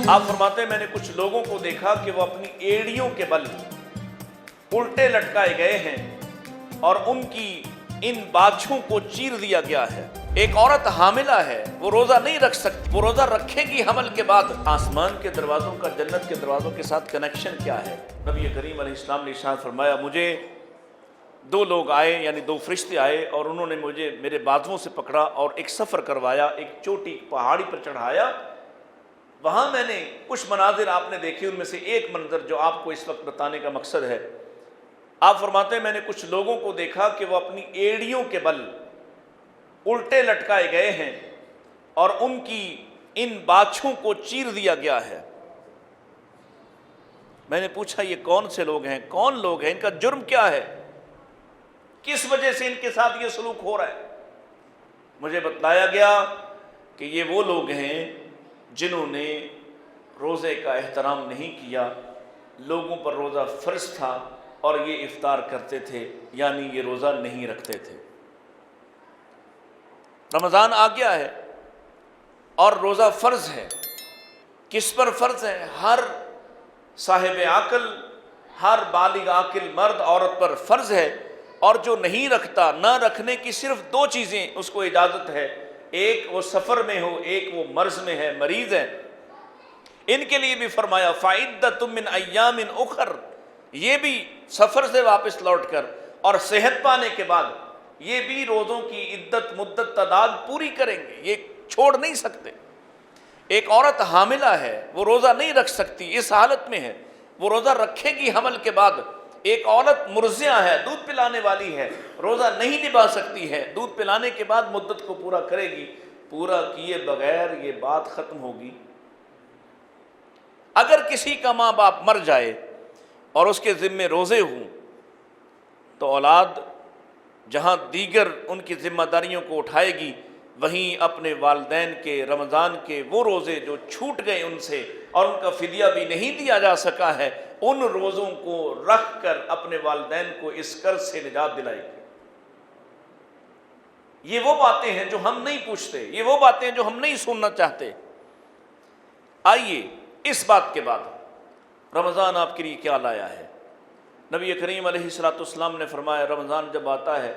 آپ فرماتے ہیں میں نے کچھ لوگوں کو دیکھا کہ وہ اپنی ایڑیوں کے بل الٹے لٹکائے گئے ہیں اور ان کی ان باچھوں کو چیر دیا گیا ہے۔ ایک عورت حاملہ ہے، وہ روزہ نہیں رکھ سکتی، وہ روزہ رکھے گی حمل کے بعد۔ آسمان کے دروازوں کا جنت کے دروازوں کے ساتھ کنیکشن کیا ہے؟ نبی کریم علیہ السلام نے ارشاد فرمایا، مجھے دو لوگ آئے، یعنی دو فرشتے آئے، اور انہوں نے مجھے میرے بازوؤں سے پکڑا اور ایک سفر کروایا، ایک چوٹی پہاڑی پر چڑھایا۔ وہاں میں نے کچھ مناظر آپ نے دیکھے، ان میں سے ایک منظر جو آپ کو اس وقت بتانے کا مقصد ہے۔ آپ فرماتے ہیں میں نے کچھ لوگوں کو دیکھا کہ وہ اپنی ایڑیوں کے بل الٹے لٹکائے گئے ہیں اور ان کی ان باچھوں کو چیر دیا گیا ہے۔ میں نے پوچھا یہ کون سے لوگ ہیں، کون لوگ ہیں، ان کا جرم کیا ہے، کس وجہ سے ان کے ساتھ یہ سلوک ہو رہا ہے؟ مجھے بتلایا گیا کہ یہ وہ لوگ ہیں جنہوں نے روزے کا احترام نہیں کیا، لوگوں پر روزہ فرض تھا اور یہ افطار کرتے تھے، یعنی یہ روزہ نہیں رکھتے تھے۔ رمضان آ گیا ہے اور روزہ فرض ہے۔ کس پر فرض ہے؟ ہر صاحب عقل، ہر بالغ عاقل مرد عورت پر فرض ہے، اور جو نہیں رکھتا، نہ رکھنے کی صرف دو چیزیں اس کو اجازت ہے، ایک وہ سفر میں ہو، ایک وہ مرض میں ہے، مریض ہے۔ ان کے لیے بھی فرمایا فَعِدَّةٌ مِّنْ أَيَّامٍ أُخَرَ، یہ بھی سفر سے واپس لوٹ کر اور صحت پانے کے بعد یہ بھی روزوں کی عدت مدت تعداد پوری کریں گے، یہ چھوڑ نہیں سکتے۔ ایک عورت حاملہ ہے، وہ روزہ نہیں رکھ سکتی، اس حالت میں ہے، وہ روزہ رکھے گی حمل کے بعد۔ ایک عورت مرضعہ ہے، دودھ پلانے والی ہے، روزہ نہیں نبھا سکتی ہے، دودھ پلانے کے بعد مدت کو پورا کرے گی۔ پورا کیے بغیر یہ بات ختم ہوگی۔ اگر کسی کا ماں باپ مر جائے اور اس کے ذمے روزے ہوں تو اولاد جہاں دیگر ان کی ذمہ داریوں کو اٹھائے گی، وہیں اپنے والدین کے رمضان کے وہ روزے جو چھوٹ گئے ان سے اور ان کا فدیہ بھی نہیں دیا جا سکا ہے، ان روزوں کو رکھ کر اپنے والدین کو اس قرض سے نجات دلائے گی۔ یہ وہ باتیں ہیں جو ہم نہیں پوچھتے، یہ وہ باتیں ہیں جو ہم نہیں سننا چاہتے۔ آئیے اس بات کے بعد رمضان آپ کے لیے کیا لایا ہے۔ نبی کریم علیہ السلام نے فرمایا رمضان جب آتا ہے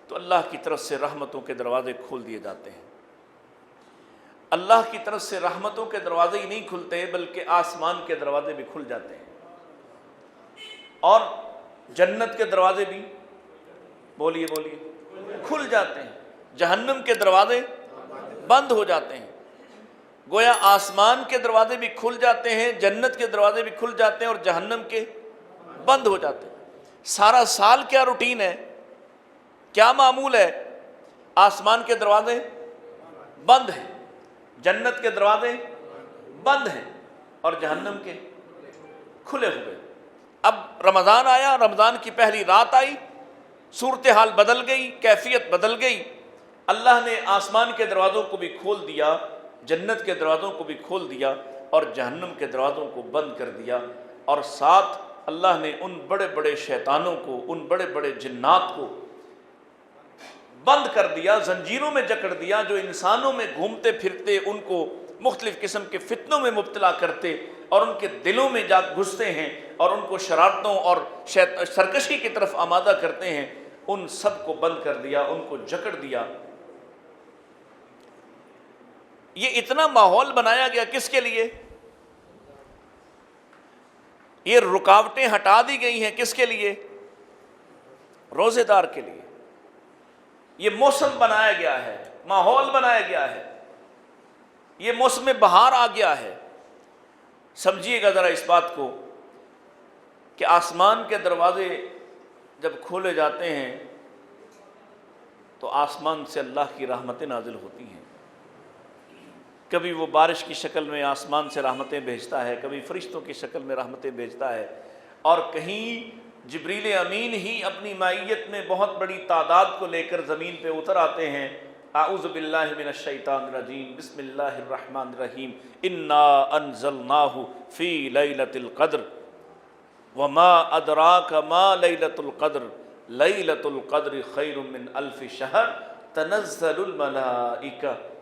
تو اللہ کی طرف سے رحمتوں کے دروازے کھول دیے جاتے ہیں۔ اللہ کی طرف سے رحمتوں کے دروازے ہی نہیں کھلتے بلکہ آسمان کے دروازے بھی کھل جاتے ہیں، اور جنت کے دروازے بھی بولیے کھل جاتے ہیں، جہنم کے دروازے بند ہو جاتے ہیں۔ گویا آسمان کے دروازے بھی کھل جاتے ہیں، جنت کے دروازے بھی کھل جاتے ہیں اور جہنم کے بند ہو جاتے ہیں۔ سارا سال کیا روٹین ہے، کیا معمول ہے؟ آسمان کے دروازے بند ہیں، جنت کے دروازے بند ہیں اور جہنم کے کھلے ہوئے۔ اب رمضان آیا، رمضان کی پہلی رات آئی، صورتحال بدل گئی، کیفیت بدل گئی۔ اللہ نے آسمان کے دروازوں کو بھی کھول دیا، جنت کے دروازوں کو بھی کھول دیا اور جہنم کے دروازوں کو بند کر دیا، اور ساتھ اللہ نے ان بڑے بڑے شیطانوں کو، ان بڑے بڑے جنات کو بند کر دیا، زنجیروں میں جکڑ دیا، جو انسانوں میں گھومتے پھرتے ان کو مختلف قسم کے فتنوں میں مبتلا کرتے اور ان کے دلوں میں جا گھستے ہیں اور ان کو شرارتوں اور سرکشی کی طرف آمادہ کرتے ہیں، ان سب کو بند کر دیا، ان کو جکڑ دیا۔ یہ اتنا ماحول بنایا گیا کس کے لیے؟ یہ رکاوٹیں ہٹا دی گئی ہیں کس کے لیے؟ روزے دار کے لیے۔ یہ موسم بنایا گیا ہے، ماحول بنایا گیا ہے، یہ موسم بہار آ گیا ہے۔ سمجھیے گا ذرا اس بات کو کہ آسمان کے دروازے جب کھولے جاتے ہیں تو آسمان سے اللہ کی رحمتیں نازل ہوتی ہیں۔ کبھی وہ بارش کی شکل میں آسمان سے رحمتیں بھیجتا ہے، کبھی فرشتوں کی شکل میں رحمتیں بھیجتا ہے، اور کہیں جبریل امین ہی اپنی معیت میں بہت بڑی تعداد کو لے کر زمین پہ اتر آتے ہیں۔ اعوذ باللہ من الشیطان الرجیم، بسم اللہ الرحمن الرحیم، انا انزلناہ فی لیلۃ القدر وما ادراک ما لیلۃ القدر لیلۃ القدر خیر من الف شہر تنزل الملائکہ